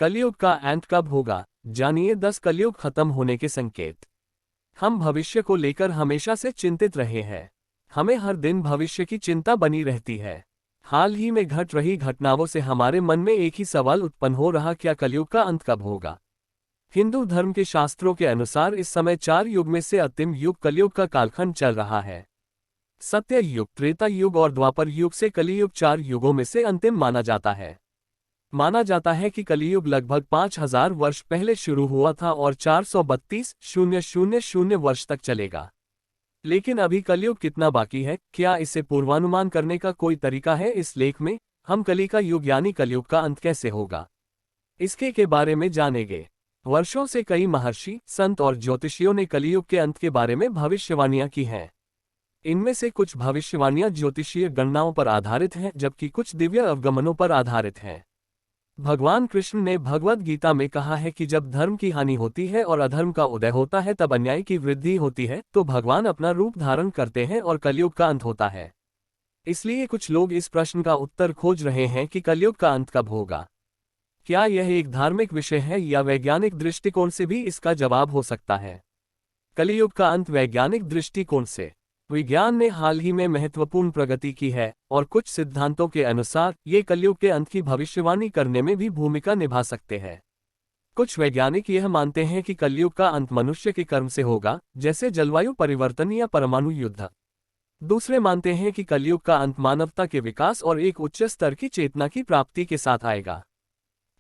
कलयुग का अंत कब होगा? जानिए 10 कलयुग खत्म होने के संकेत। हम भविष्य को लेकर हमेशा से चिंतित रहे हैं। हमें हर दिन भविष्य की चिंता बनी रहती है। हाल ही में घट रही घटनाओं से हमारे मन में एक ही सवाल उत्पन्न हो रहा, क्या कलयुग का अंत कब होगा? हिंदू धर्म के शास्त्रों के अनुसार इस समय 4 युग में से अंतिम युग कलयुग का कालखंड चल रहा है। सत्य युग, त्रेता युग और द्वापर युग से कलियुग 4 युगों में से अंतिम माना जाता है। माना जाता है कि कलियुग लगभग 5000 वर्ष पहले शुरू हुआ था और 432,000 वर्ष तक चलेगा। लेकिन अभी कलियुग कितना बाकी है, क्या इसे पूर्वानुमान करने का कोई तरीका है? इस लेख में हम कली का युग यानी कलियुग का अंत कैसे होगा, इसके के बारे में जानेंगे। वर्षों से कई महर्षि, संत और ज्योतिषियों ने कलियुग के अंत के बारे में भविष्यवाणियां की हैं। इनमें से कुछ भविष्यवाणियां ज्योतिषीय गणनाओं पर आधारित हैं, जबकि कुछ दिव्य अवगमनों पर आधारित हैं। भगवान कृष्ण ने भगवद गीता में कहा है कि जब धर्म की हानि होती है और अधर्म का उदय होता है, तब अन्याय की वृद्धि होती है, तो भगवान अपना रूप धारण करते हैं और कलयुग का अंत होता है। इसलिए कुछ लोग इस प्रश्न का उत्तर खोज रहे हैं कि कलयुग का अंत कब होगा। क्या यह एक धार्मिक विषय है या वैज्ञानिक दृष्टिकोण से भी इसका जवाब हो सकता है? कलियुग का अंत वैज्ञानिक दृष्टिकोण से। विज्ञान ने हाल ही में महत्वपूर्ण प्रगति की है और कुछ सिद्धांतों के अनुसार ये कलयुग के अंत की भविष्यवाणी करने में भी भूमिका निभा सकते हैं। कुछ वैज्ञानिक यह मानते हैं कि कलयुग का अंत मनुष्य के कर्म से होगा, जैसे जलवायु परिवर्तन या परमाणु युद्ध। दूसरे मानते हैं कि कलयुग का अंत मानवता के विकास और एक उच्च स्तर की चेतना की प्राप्ति के साथ आएगा।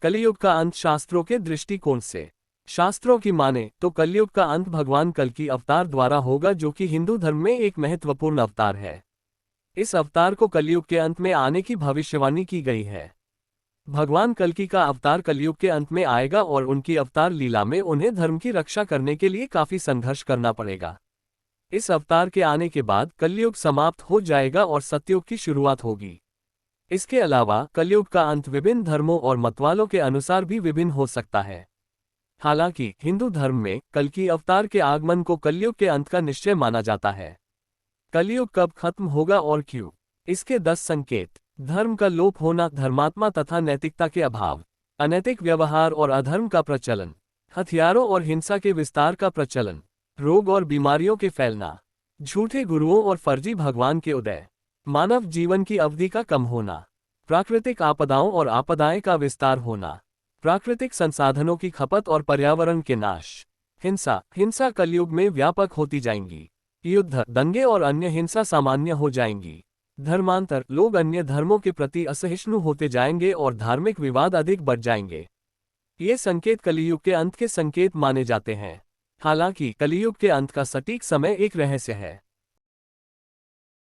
कलियुग का अंत शास्त्रों के दृष्टिकोण से। शास्त्रों की माने तो कलयुग का अंत भगवान कल्कि अवतार द्वारा होगा, जो कि हिंदू धर्म में एक महत्वपूर्ण अवतार है। इस अवतार को कलयुग के अंत में आने की भविष्यवाणी की गई है। भगवान कल्कि का अवतार कलयुग के अंत में आएगा और उनकी अवतार लीला में उन्हें धर्म की रक्षा करने के लिए काफी संघर्ष करना पड़ेगा। इस अवतार के आने के बाद कलयुग समाप्त हो जाएगा और सतयुग की शुरुआत होगी। इसके अलावा कलयुग का अंत विभिन्न धर्मों और मतवालों के अनुसार भी विभिन्न हो सकता है। हालांकि हिंदू धर्म में कल्कि अवतार के आगमन को कलयुग के अंत का निश्चय माना जाता है। कलयुग कब खत्म होगा और क्यों? इसके 10 संकेत। धर्म का लोप होना, धर्मात्मा तथा नैतिकता के अभाव, अनैतिक व्यवहार और अधर्म का प्रचलन, हथियारों और हिंसा के विस्तार का प्रचलन, रोग और बीमारियों के फैलना, झूठे गुरुओं और फर्जी भगवान के उदय, मानव जीवन की अवधि का कम होना, प्राकृतिक आपदाओं और आपदाएं का विस्तार होना, प्राकृतिक संसाधनों की खपत और पर्यावरण के नाश, हिंसा कलयुग में व्यापक होती जाएंगी, युद्ध, दंगे और अन्य हिंसा सामान्य हो जाएंगी, धर्मांतर, लोग अन्य धर्मों के प्रति असहिष्णु होते जाएंगे और धार्मिक विवाद अधिक बढ़ जाएंगे। ये संकेत कलियुग के अंत के संकेत माने जाते हैं। हालांकि कलियुग के अंत का सटीक समय एक रहस्य है।